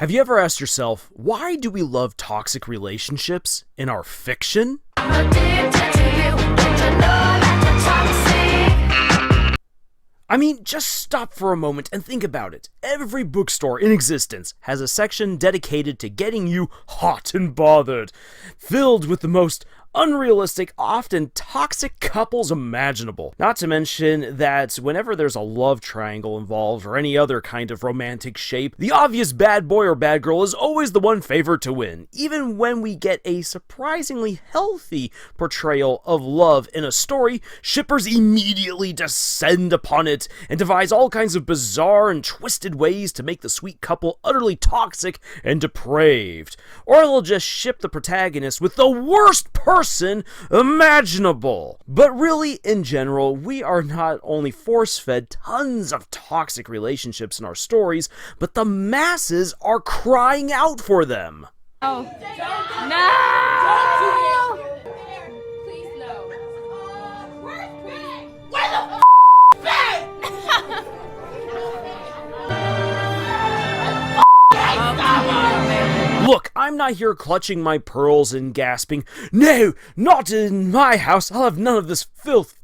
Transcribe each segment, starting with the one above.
Have you ever asked yourself, why do we love toxic relationships in our fiction? I mean, just stop for a moment and think about it. Every bookstore in existence has a section dedicated to getting you hot and bothered, filled with the most unrealistic, often toxic couples imaginable. Not to mention that whenever there's a love triangle involved or any other kind of romantic shape, the obvious bad boy or bad girl is always the one favored to win, even when we get a surprisingly healthy portrayal of love in a story. Shippers immediately descend upon it and devise all kinds of bizarre and twisted ways to make the sweet couple utterly toxic and depraved. Or they'll just ship the protagonist with the worst person imaginable. But really, in general, we are not only force-fed tons of toxic relationships in our stories, but the masses are crying out for them. Oh. No! Please no. Where the f*** bag? Look, I'm not here clutching my pearls and gasping, "No, not in my house. I'll have none of this filth,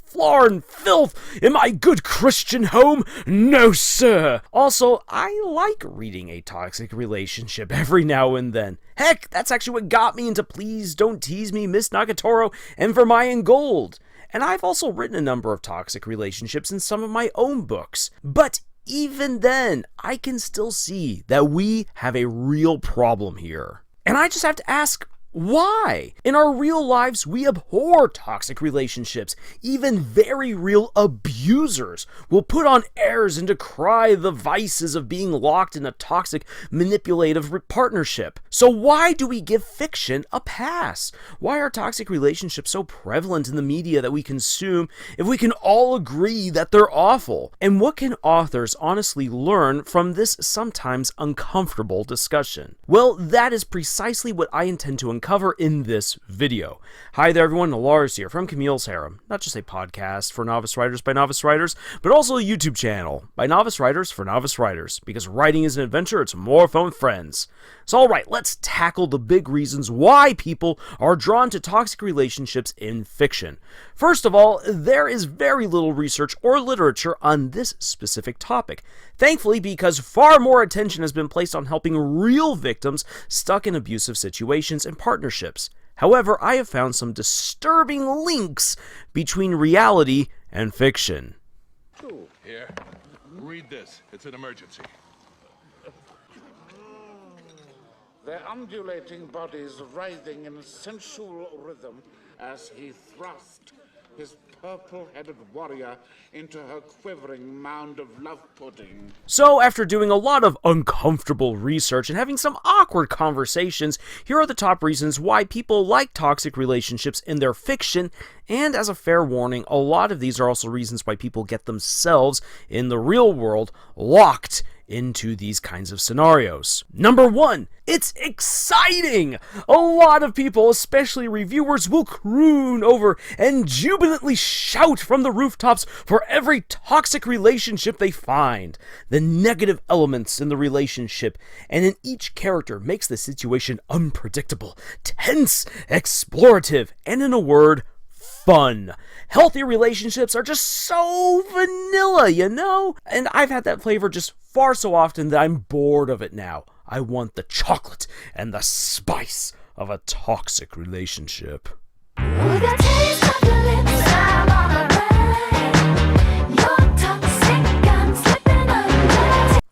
floor and filth in my good Christian home. No, sir." Also, I like reading a toxic relationship every now and then. Heck, that's actually what got me into Please Don't Tease Me, Miss Nagatoro, and Vermilion Gold. And I've also written a number of toxic relationships in some of my own books. But even then, I can still see that we have a real problem here. And I just have to ask, why? In our real lives, we abhor toxic relationships. Even very real abusers will put on airs and decry the vices of being locked in a toxic, manipulative partnership. So why do we give fiction a pass? Why are toxic relationships so prevalent in the media that we consume if we can all agree that they're awful? And what can authors honestly learn from this sometimes uncomfortable discussion? Well, that is precisely what I intend to uncover in this video. Hi there everyone, Lars here from Camille's Harem, not just a podcast for novice writers by novice writers, but also a YouTube channel by novice writers for novice writers, because writing is an adventure, it's more fun with friends. So alright, let's tackle the big reasons why people are drawn to toxic relationships in fiction. First of all, there is very little research or literature on this specific topic. Thankfully, because far more attention has been placed on helping real victims stuck in abusive situations and partnerships. However, I have found some disturbing links between reality and fiction. Here, read this. It's an emergency. Their undulating bodies writhing in a sensual rhythm as he thrust his purple-headed warrior into her quivering mound of love pudding. So, after doing a lot of uncomfortable research and having some awkward conversations, here are the top reasons why people like toxic relationships in their fiction, and as a fair warning, a lot of these are also reasons why people get themselves, in the real world, locked into these kinds of scenarios. Number 1, it's exciting! A lot of people, especially reviewers, will croon over and jubilantly shout from the rooftops for every toxic relationship they find. The negative elements in the relationship and in each character makes the situation unpredictable, tense, explorative, and in a word, fun. Healthy relationships are just so vanilla, you know? And I've had that flavor just far so often that I'm bored of it now. I want the chocolate and the spice of a toxic relationship.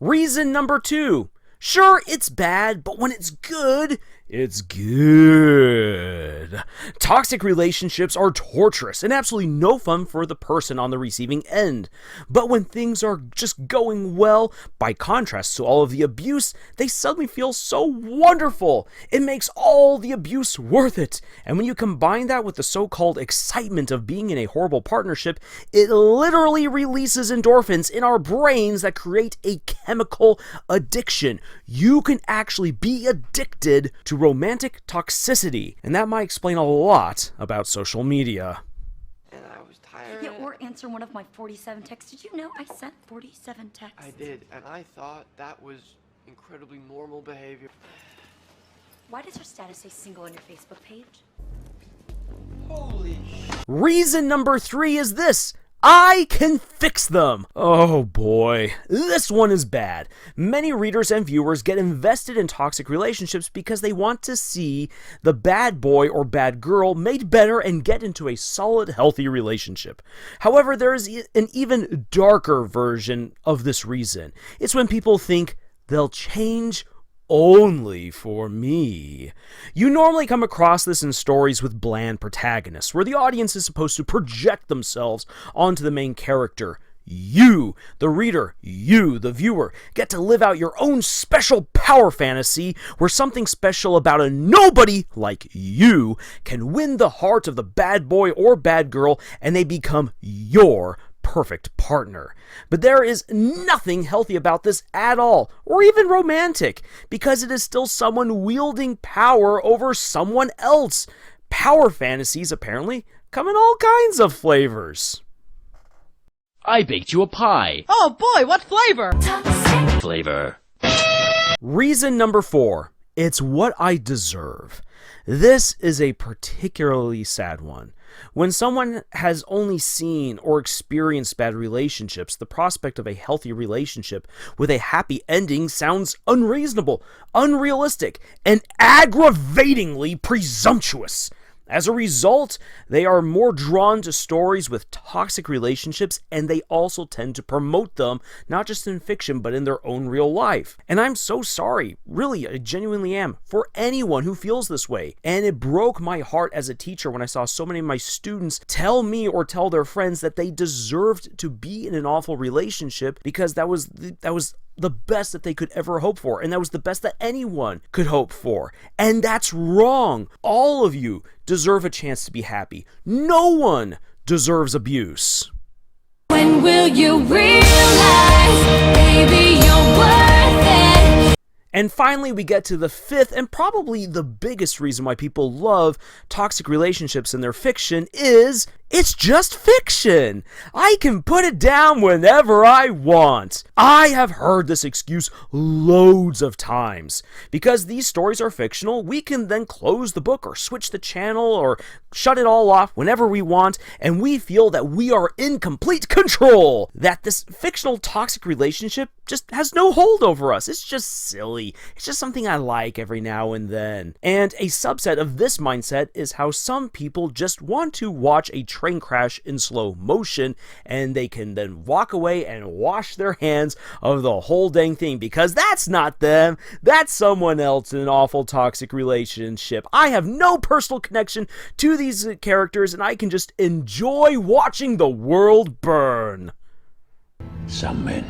Reason number 2. Sure, it's bad, but when it's good, it's good. Toxic relationships are torturous and absolutely no fun for the person on the receiving end. But when things are just going well, by contrast to all of the abuse, they suddenly feel so wonderful. It makes all the abuse worth it. And when you combine that with the so-called excitement of being in a horrible partnership, it literally releases endorphins in our brains that create a chemical addiction. You can actually be addicted to romantic toxicity, and that might explain a lot about social media. And I was tired. Yeah, or answer one of my 47 texts. Did you know I sent 47 texts? I did, and I thought that was incredibly normal behavior. Why does your status say single on your Facebook page? Holy sh! Reason number 3 is this: I can fix them. Oh boy, this one is bad. Many readers and viewers get invested in toxic relationships because they want to see the bad boy or bad girl made better and get into a solid, healthy relationship. However, there is an even darker version of this reason. It's when people think they'll change only for me. You normally come across this in stories with bland protagonists, where the audience is supposed to project themselves onto the main character. You, the reader, you, the viewer, get to live out your own special power fantasy where something special about a nobody like you can win the heart of the bad boy or bad girl, and they become your perfect partner. But there is nothing healthy about this at all, or even romantic, because it is still someone wielding power over someone else. Power fantasies apparently come in all kinds of flavors. I baked you a pie. Oh boy, what flavor? Flavor. Reason number 4. It's what I deserve. This is a particularly sad one. When someone has only seen or experienced bad relationships, the prospect of a healthy relationship with a happy ending sounds unreasonable, unrealistic, and aggravatingly presumptuous. As a result, they are more drawn to stories with toxic relationships, and they also tend to promote them, not just in fiction, but in their own real life. And I'm so sorry, really, I genuinely am, for anyone who feels this way. And it broke my heart as a teacher when I saw so many of my students tell me or tell their friends that they deserved to be in an awful relationship because that was the best that they could ever hope for, and that was the best that anyone could hope for. And that's wrong. All of you deserve a chance to be happy. No one deserves abuse. When will you realize, baby, you're worth it? And finally, we get to the 5th and probably the biggest reason why people love toxic relationships in their fiction is it's just fiction. I can put it down whenever I want. I have heard this excuse loads of times. Because these stories are fictional, we can then close the book or switch the channel or shut it all off whenever we want, and we feel that we are in complete control. That this fictional toxic relationship just has no hold over us. It's just silly. It's just something I like every now and then. And a subset of this mindset is how some people just want to watch a train crash in slow motion, and they can then walk away and wash their hands of the whole dang thing, because that's not them. That's someone else in an awful toxic relationship. I have no personal connection to these characters, and I can just enjoy watching the world burn. Some men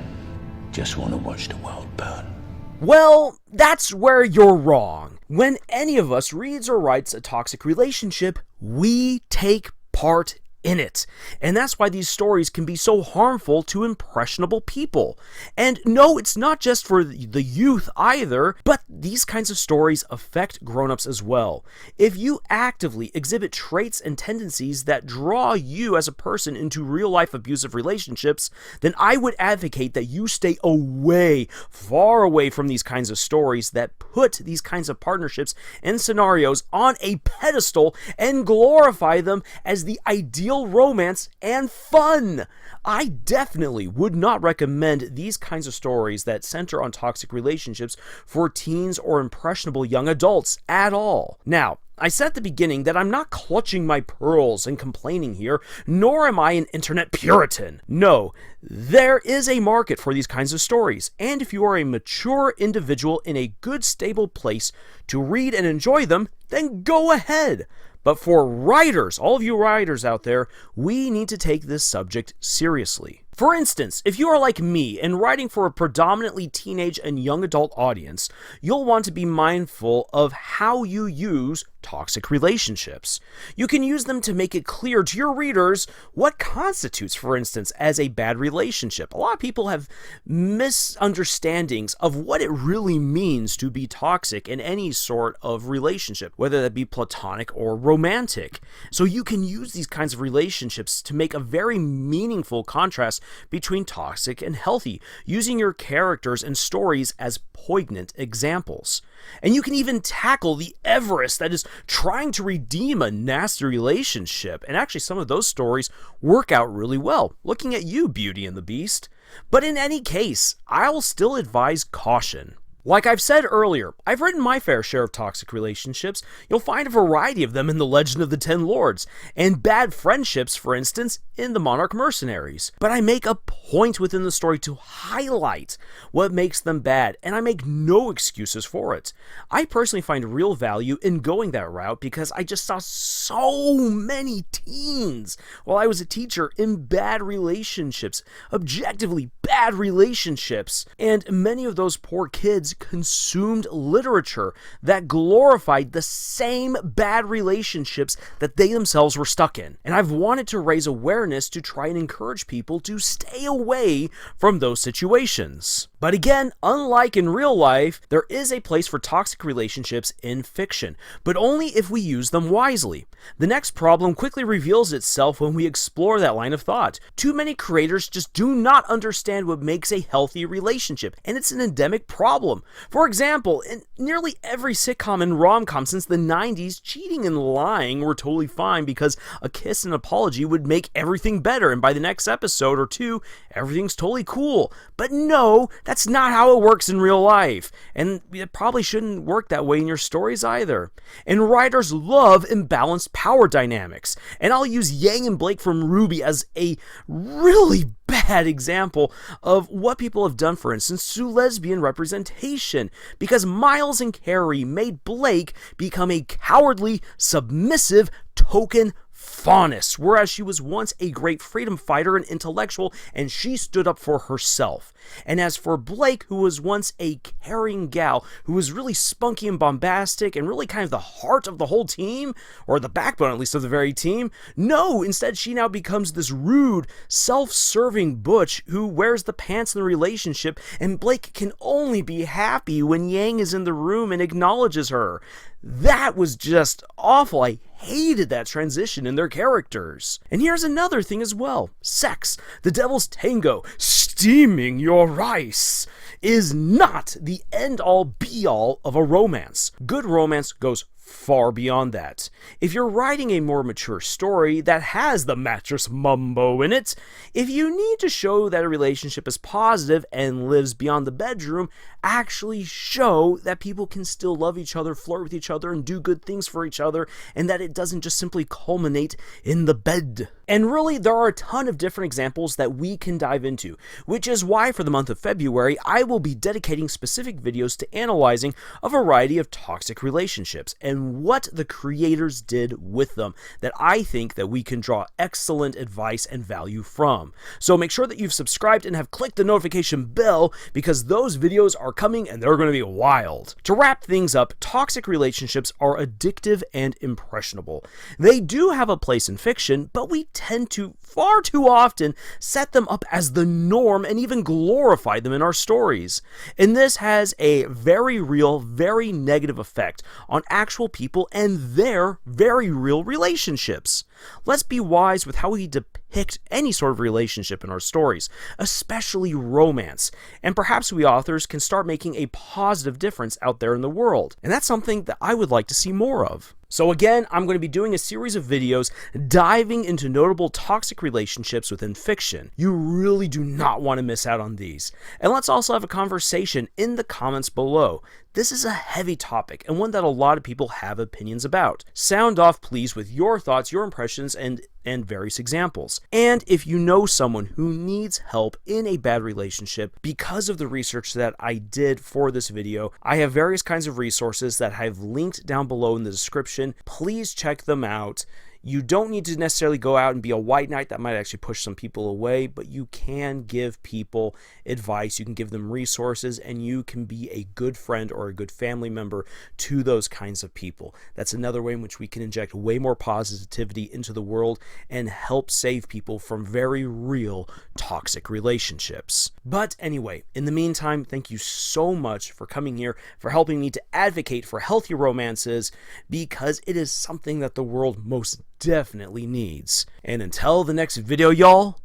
just want to watch the world burn. Well, that's where you're wrong. When any of us reads or writes a toxic relationship, we take part in it. And that's why these stories can be so harmful to impressionable people. And no, it's not just for the youth either, but these kinds of stories affect grown-ups as well. If you actively exhibit traits and tendencies that draw you as a person into real-life abusive relationships, then I would advocate that you stay away, far away from these kinds of stories that put these kinds of partnerships and scenarios on a pedestal and glorify them as the ideal romance and fun. I definitely would not recommend these kinds of stories that center on toxic relationships for teens or impressionable young adults at all. Now, I said at the beginning that I'm not clutching my pearls and complaining here, nor am I an internet Puritan. No, there is a market for these kinds of stories, and if you are a mature individual in a good, stable place to read and enjoy them, then go ahead. But for writers, all of you writers out there, we need to take this subject seriously. For instance, if you are like me and writing for a predominantly teenage and young adult audience, you'll want to be mindful of how you use toxic relationships. You can use them to make it clear to your readers what constitutes, for instance, as a bad relationship. A lot of people have misunderstandings of what it really means to be toxic in any sort of relationship, whether that be platonic or romantic. So you can use these kinds of relationships to make a very meaningful contrast between toxic and healthy, using your characters and stories as poignant examples. And you can even tackle the Everest that is trying to redeem a nasty relationship, and actually some of those stories work out really well. Looking at you, Beauty and the Beast. But in any case, I'll still advise caution. Like I've said earlier, I've written my fair share of toxic relationships. You'll find a variety of them in The Legend of the Ten Lords, and bad friendships, for instance, in The Monarch Mercenaries. But I make a point within the story to highlight what makes them bad, and I make no excuses for it. I personally find real value in going that route because I just saw so many teens while I was a teacher in bad relationships, objectively bad relationships, and many of those poor kids consumed literature that glorified the same bad relationships that they themselves were stuck in. And I've wanted to raise awareness to try and encourage people to stay away from those situations. But again, unlike in real life, there is a place for toxic relationships in fiction, but only if we use them wisely. The next problem quickly reveals itself when we explore that line of thought. Too many creators just do not understand what makes a healthy relationship, and it's an endemic problem. For example, in nearly every sitcom and rom-com since the 90s, cheating and lying were totally fine because a kiss and apology would make everything better, and by the next episode or two, everything's totally cool. But no, that's not how it works in real life, and it probably shouldn't work that way in your stories either. And writers love imbalanced power dynamics, and I'll use Yang and Blake from Ruby as a really bad example of what people have done, for instance, to lesbian representation, because Miles and Carrie made Blake become a cowardly, submissive, token faunus, whereas she was once a great freedom fighter and intellectual, and she stood up for herself. And as for Blake, who was once a caring gal, who was really spunky and bombastic, and really kind of the heart of the whole team, or the backbone at least of the very team, no, instead she now becomes this rude, self-serving butch who wears the pants in the relationship, and Blake can only be happy when Yang is in the room and acknowledges her. That was just awful. I hated that transition in their characters. And here's another thing as well. Sex, the devil's tango, steaming your rice, is not the end-all be-all of a romance. Good romance goes far beyond that. If you're writing a more mature story that has the mattress mumbo in it, if you need to show that a relationship is positive and lives beyond the bedroom, actually show that people can still love each other, flirt with each other, and do good things for each other, and that it doesn't just simply culminate in the bed. And really, there are a ton of different examples that we can dive into, which is why for the month of February, I will be dedicating specific videos to analyzing a variety of toxic relationships and what the creators did with them that I think that we can draw excellent advice and value from. So make sure that you've subscribed and have clicked the notification bell, because those videos are coming and they're going to be wild. To wrap things up, toxic relationships are addictive and impressionable. They do have a place in fiction, but we tend to far too often set them up as the norm and even glorify them in our stories. And this has a very real, very negative effect on actual people and their very real relationships. Let's be wise with how we depict any sort of relationship in our stories, especially romance, and perhaps we authors can start making a positive difference out there in the world. And that's something that I would like to see more of. So again, I'm going to be doing a series of videos diving into notable toxic relationships within fiction. You really do not want to miss out on these. And let's also have a conversation in the comments below. This is a heavy topic and one that a lot of people have opinions about. Sound off, please, with your thoughts, your impressions, and various examples. And if you know someone who needs help in a bad relationship because of the research that I did for this video, I have various kinds of resources that I've linked down below in the description. Please check them out. You don't need to necessarily go out and be a white knight. That might actually push some people away, but you can give people advice, you can give them resources, and you can be a good friend or a good family member to those kinds of people. That's another way in which we can inject way more positivity into the world and help save people from very real toxic relationships. But anyway, in the meantime, thank you so much for coming here, for helping me to advocate for healthy romances, because it is something that the world most definitely needs. And until the next video, y'all,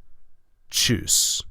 tschüss.